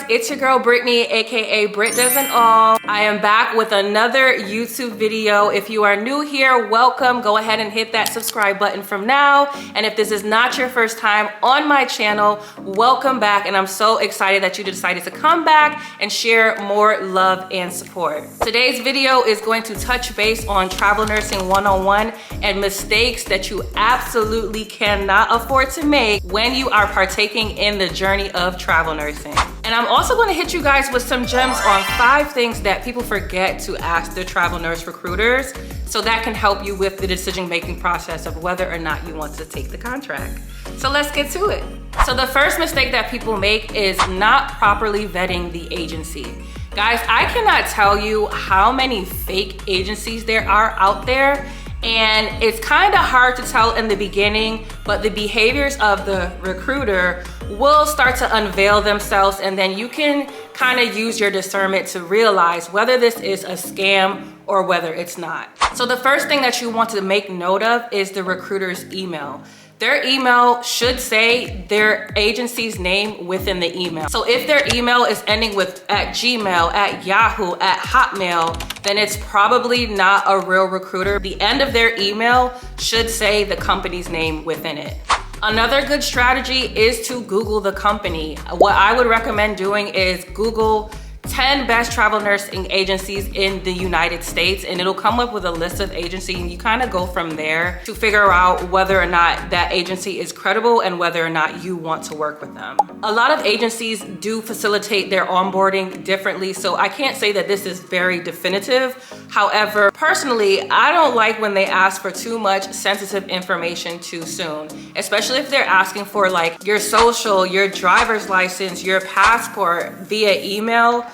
it's your girl Brittany, aka Brit Does It All. I am back with another YouTube video. If you are new here, welcome. Go ahead and hit that subscribe button from now. And if this is not your first time on my channel, welcome back. And I'm so excited that you decided to come back and share more love and support. Today's video is going to touch base on travel nursing 101 and mistakes that you absolutely cannot afford to make when you are partaking in the journey of travel nursing. And I'm also going to hit you guys with some gems on 5 things that people forget to ask their travel nurse recruiters, so that can help you with the decision-making process of whether or not you want to take the contract. So let's get to it. So the first mistake that people make is not properly vetting the agency. Guys, I cannot tell you how many fake agencies there are out there. And it's kind of hard to tell in the beginning, but the behaviors of the recruiter will start to unveil themselves, and then you can kind of use your discernment to realize whether this is a scam or whether it's not. So the first thing that you want to make note of is the recruiter's email. Their email should say their agency's name within the email. So if their email is ending with @Gmail, @Yahoo, @Hotmail, then it's probably not a real recruiter. The end of their email should say the company's name within it. Another good strategy is to Google the company. What I would recommend doing is Google 10 best travel nursing agencies in the United States, and it'll come up with a list of agencies, and you kind of go from there to figure out whether or not that agency is credible and whether or not you want to work with them. A lot of agencies do facilitate their onboarding differently, so I can't say that this is very definitive. However, personally, I don't like when they ask for too much sensitive information too soon, especially if they're asking for like your social, your driver's license, your passport via email.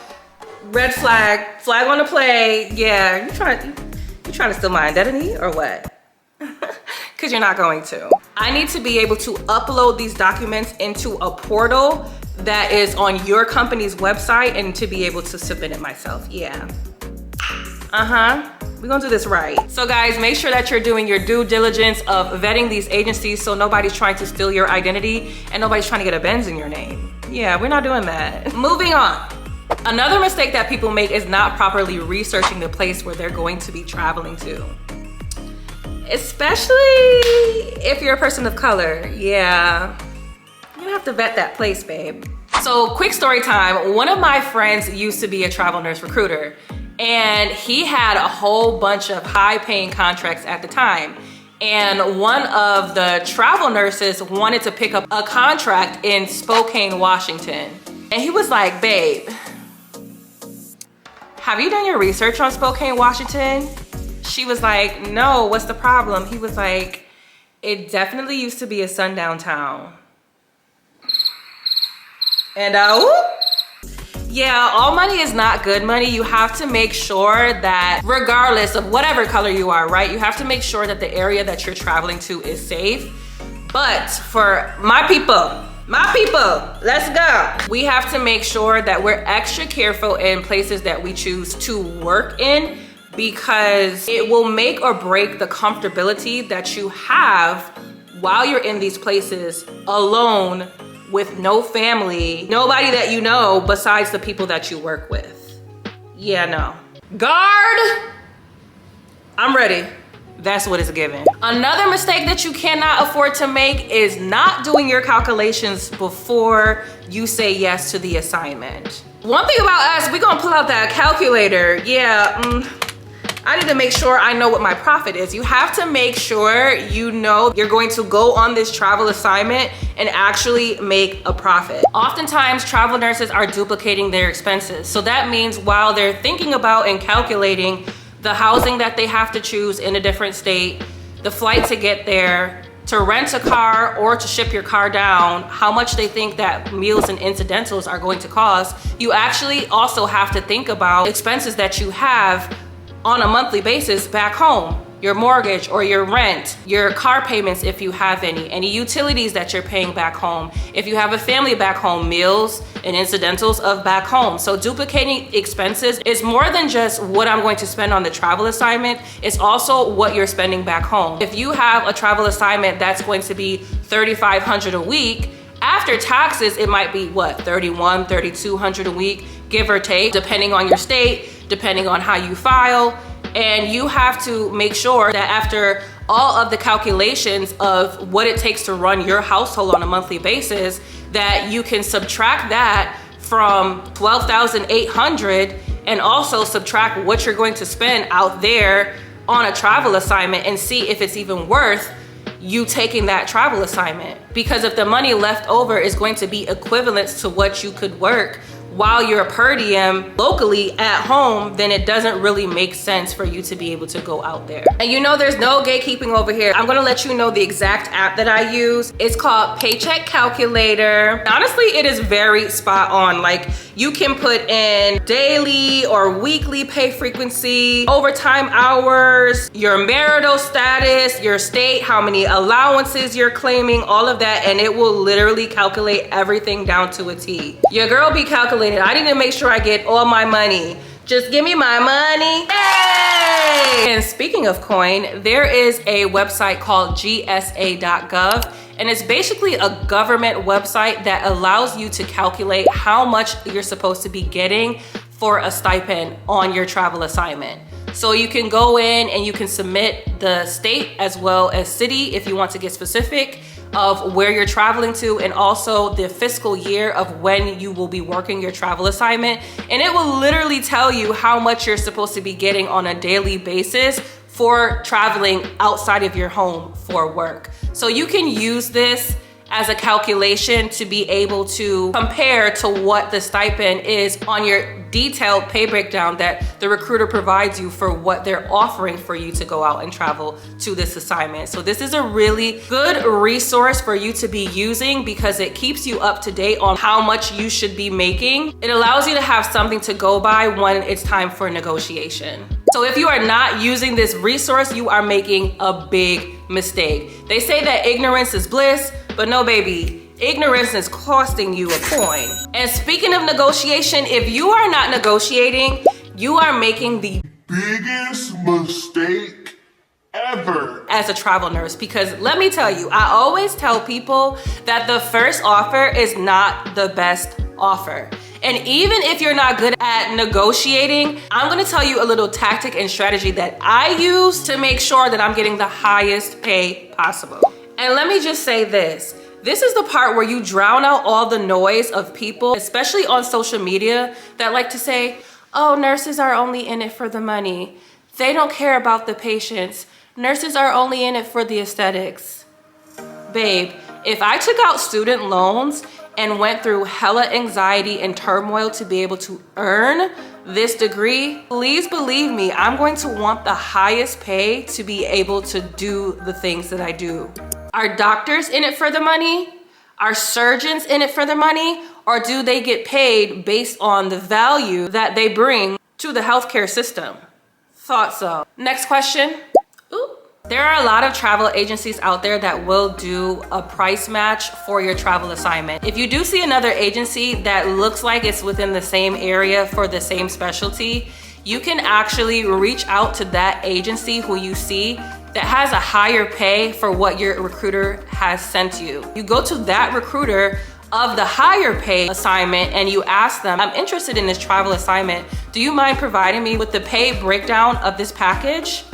Red flag, flag on the play. Yeah, you trying to steal my identity or what? Because you're not going to. I need to be able to upload these documents into a portal that is on your company's website and to be able to submit it myself. Yeah. We're gonna do this right. So guys, make sure that you're doing your due diligence of vetting these agencies so nobody's trying to steal your identity and nobody's trying to get a Benz in your name. Yeah, we're not doing that. Moving on. Another mistake that people make is not properly researching the place where they're going to be traveling to. Especially if you're a person of color. Yeah, you're gonna have to vet that place, babe. So quick story time. One of my friends used to be a travel nurse recruiter, and he had a whole bunch of high paying contracts at the time. And one of the travel nurses wanted to pick up a contract in Spokane, Washington. And he was like, babe, have you done your research on Spokane, Washington? She was like, no, what's the problem? He was like, it definitely used to be a sundown town. And yeah, all money is not good money. You have to make sure that regardless of whatever color you are, right? You have to make sure that the area that you're traveling to is safe. But for my people, let's go. We have to make sure that we're extra careful in places that we choose to work in, because it will make or break the comfortability that you have while you're in these places alone with no family, nobody that you know besides the people that you work with. Yeah, no. Guard, I'm ready. That's what it's given. Another mistake that you cannot afford to make is not doing your calculations before you say yes to the assignment. One thing about us, we're gonna pull out that calculator. Yeah, I need to make sure I know what my profit is. You have to make sure you know you're going to go on this travel assignment and actually make a profit. Oftentimes, travel nurses are duplicating their expenses. So that means while they're thinking about and calculating the housing that they have to choose in a different state, the flight to get there, to rent a car or to ship your car down, how much they think that meals and incidentals are going to cost, you actually also have to think about expenses that you have on a monthly basis back home. Your mortgage or your rent, your car payments if you have any utilities that you're paying back home. If you have a family back home, meals and incidentals of back home. So duplicating expenses is more than just what I'm going to spend on the travel assignment. It's also what you're spending back home. If you have a travel assignment that's going to be $3,500 a week, After taxes, it might be what, $3,100, $3,200 a week, give or take, depending on your state, depending on how you file. And you have to make sure that after all of the calculations of what it takes to run your household on a monthly basis, that you can subtract that from $12,800 and also subtract what you're going to spend out there on a travel assignment and see if it's even worth you taking that travel assignment. Because if the money left over is going to be equivalent to what you could work while you're per diem locally at home, then it doesn't really make sense for you to be able to go out there. And you know there's no gatekeeping over here. I'm gonna let you know the exact app that I use. It's called Paycheck Calculator. Honestly, it is very spot on. Like, you can put in daily or weekly pay frequency, overtime hours, your marital status, your state, how many allowances you're claiming, all of that, and it will literally calculate everything down to a T. Your girl be calculating. I need to make sure I get all my money. Just give me my money. Yay! And speaking of coin, there is a website called gsa.gov, and it's basically a government website that allows you to calculate how much you're supposed to be getting for a stipend on your travel assignment. So you can go in and you can submit the state as well as city if you want to get specific of where you're traveling to, and also the fiscal year of when you will be working your travel assignment. And it will literally tell you how much you're supposed to be getting on a daily basis for traveling outside of your home for work. So you can use this as a calculation to be able to compare to what the stipend is on your detailed pay breakdown that the recruiter provides you for what they're offering for you to go out and travel to this assignment. So this is a really good resource for you to be using because it keeps you up to date on how much you should be making. It allows you to have something to go by when it's time for negotiation. So if you are not using this resource, you are making a big mistake. They say that ignorance is bliss, but no, baby, ignorance is costing you a coin. And speaking of negotiation, if you are not negotiating, you are making the biggest mistake ever as a travel nurse. Because let me tell you, I always tell people that the first offer is not the best offer. And even if you're not good at negotiating, I'm gonna tell you a little tactic and strategy that I use to make sure that I'm getting the highest pay possible. And let me just say this. This is the part where you drown out all the noise of people, especially on social media, that like to say, oh, nurses are only in it for the money. They don't care about the patients. Nurses are only in it for the aesthetics. Babe, if I took out student loans and went through hella anxiety and turmoil to be able to earn this degree, please believe me, I'm going to want the highest pay to be able to do the things that I do. Are doctors in it for the money? Are surgeons in it for the money? Or do they get paid based on the value that they bring to the healthcare system? Thought so. Next question. Ooh. There are a lot of travel agencies out there that will do a price match for your travel assignment. If you do see another agency that looks like it's within the same area for the same specialty, you can actually reach out to that agency who you see that has a higher pay for what your recruiter has sent you. You go to that recruiter of the higher pay assignment and you ask them, I'm interested in this travel assignment. Do you mind providing me with the pay breakdown of this package?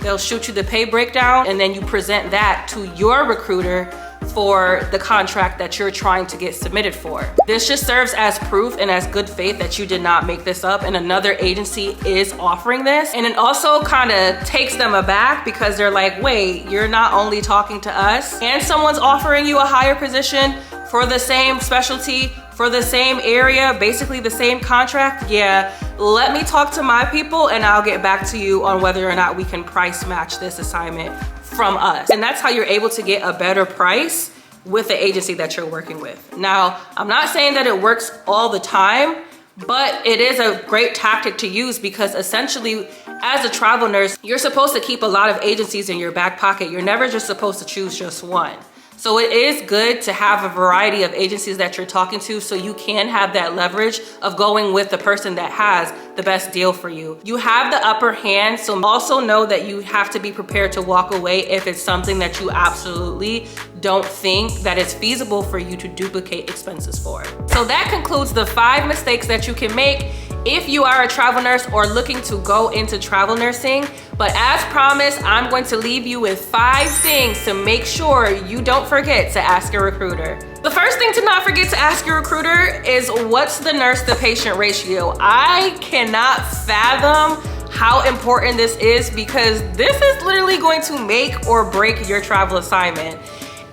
They'll shoot you the pay breakdown and then you present that to your recruiter for the contract that you're trying to get submitted for. This just serves as proof and as good faith that you did not make this up and another agency is offering this. And it also kind of takes them aback because they're like, wait, you're not only talking to us and someone's offering you a higher position for the same specialty, for the same area, basically the same contract. Yeah, let me talk to my people and I'll get back to you on whether or not we can price match this assignment from us. And that's how you're able to get a better price with the agency that you're working with. Now, I'm not saying that it works all the time, but it is a great tactic to use because essentially as a travel nurse, you're supposed to keep a lot of agencies in your back pocket. You're never just supposed to choose just one. So it is good to have a variety of agencies that you're talking to so you can have that leverage of going with the person that has the best deal for you. You have the upper hand, so also know that you have to be prepared to walk away if it's something that you absolutely don't think that it's feasible for you to duplicate expenses for. So that concludes the 5 mistakes that you can make if you are a travel nurse or looking to go into travel nursing. But as promised, I'm going to leave you with 5 things to make sure you don't forget to ask your recruiter. The first thing to not forget to ask your recruiter is, what's the nurse to patient ratio? I cannot fathom how important this is, because this is literally going to make or break your travel assignment.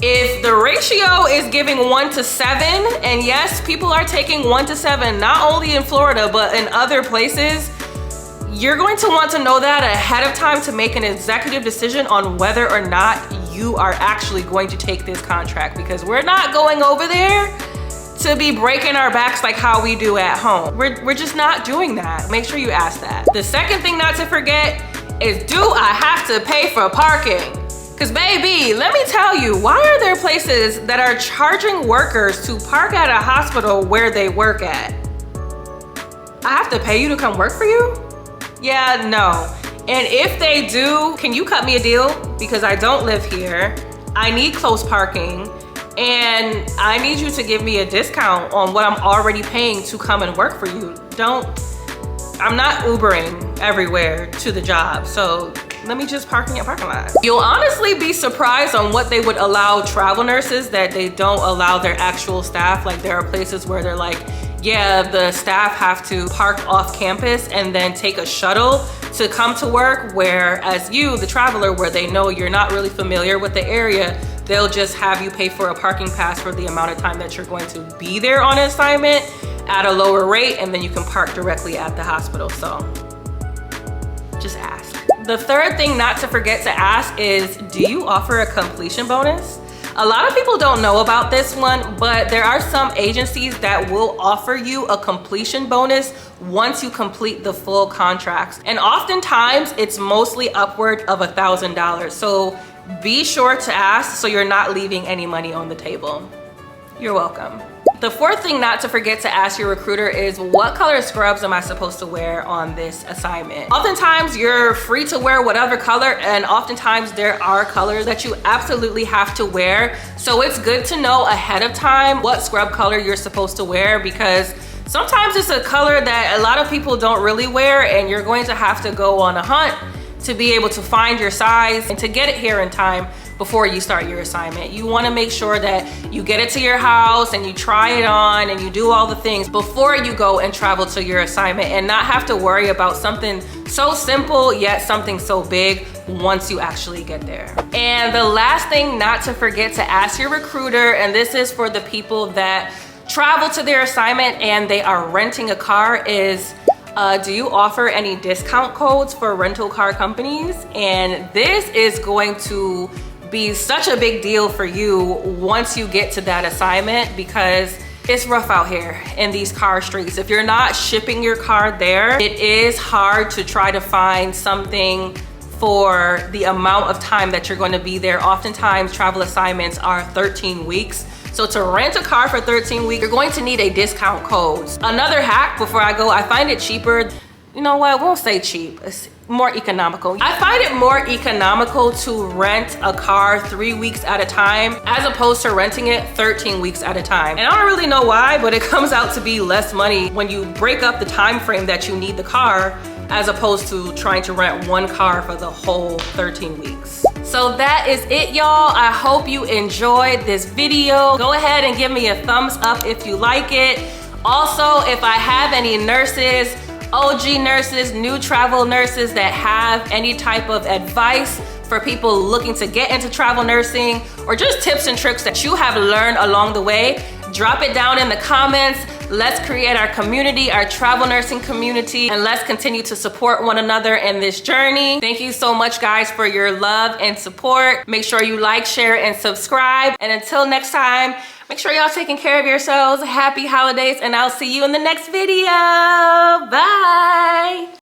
If the ratio is giving 1:7, and yes, people are taking 1:7, not only in Florida, but in other places, you're going to want to know that ahead of time to make an executive decision on whether or not you are actually going to take this contract, because we're not going over there to be breaking our backs like how we do at home. We're just not doing that. Make sure you ask that. The second thing not to forget is, do I have to pay for parking? Because baby, let me tell you, why are there places that are charging workers to park at a hospital where they work at? I have to pay you to come work for you? Yeah, no. And if they do, can you cut me a deal? Because I don't live here. I need close parking, and I need you to give me a discount on what I'm already paying to come and work for you. I'm not Ubering everywhere to the job, so let me just park in your parking lot. You'll honestly be surprised on what they would allow travel nurses that they don't allow their actual staff. Like, there are places where they're like, yeah, the staff have to park off campus and then take a shuttle to come to work, whereas you, the traveler, where they know you're not really familiar with the area, they'll just have you pay for a parking pass for the amount of time that you're going to be there on assignment at a lower rate, and then you can park directly at the hospital. So just ask. The third thing not to forget to ask is, do you offer a completion bonus? A lot of people don't know about this one, but there are some agencies that will offer you a completion bonus once you complete the full contracts. And oftentimes it's mostly upward of $1,000. So be sure to ask so you're not leaving any money on the table. You're welcome. The fourth thing not to forget to ask your recruiter is, what color scrubs am I supposed to wear on this assignment? Oftentimes you're free to wear whatever color, and oftentimes there are colors that you absolutely have to wear. So it's good to know ahead of time what scrub color you're supposed to wear, because sometimes it's a color that a lot of people don't really wear, and you're going to have to go on a hunt to be able to find your size and to get it here in time before you start your assignment. You want to make sure that you get it to your house and you try it on and you do all the things before you go and travel to your assignment, and not have to worry about something so simple yet something so big once you actually get there. And the last thing not to forget to ask your recruiter, and this is for the people that travel to their assignment and they are renting a car, is, do you offer any discount codes for rental car companies? And this is going to be such a big deal for you once you get to that assignment, because it's rough out here in these car streets. If you're not shipping your car there, it is hard to try to find something for the amount of time that you're going to be there. Oftentimes travel assignments are 13 weeks. So to rent a car for 13 weeks, you're going to need a discount code. Another hack before I go, I find it cheaper. You know what, I won't say cheap, it's more economical. I find it more economical to rent a car 3 weeks at a time as opposed to renting it 13 weeks at a time. And I don't really know why, but it comes out to be less money when you break up the time frame that you need the car, as opposed to trying to rent one car for the whole 13 weeks. So that is it, y'all. I hope you enjoyed this video. Go ahead and give me a thumbs up if you like it. Also, if I have any nurses, OG nurses, new travel nurses that have any type of advice for people looking to get into travel nursing, or just tips and tricks that you have learned along the way, drop it down in the comments. Let's create our community, our travel nursing community, and let's continue to support one another in this journey. Thank you so much, guys, for your love and support. Make sure you like, share, and subscribe. And until next time, make sure y'all taking care of yourselves. Happy holidays, and I'll see you in the next video. Bye.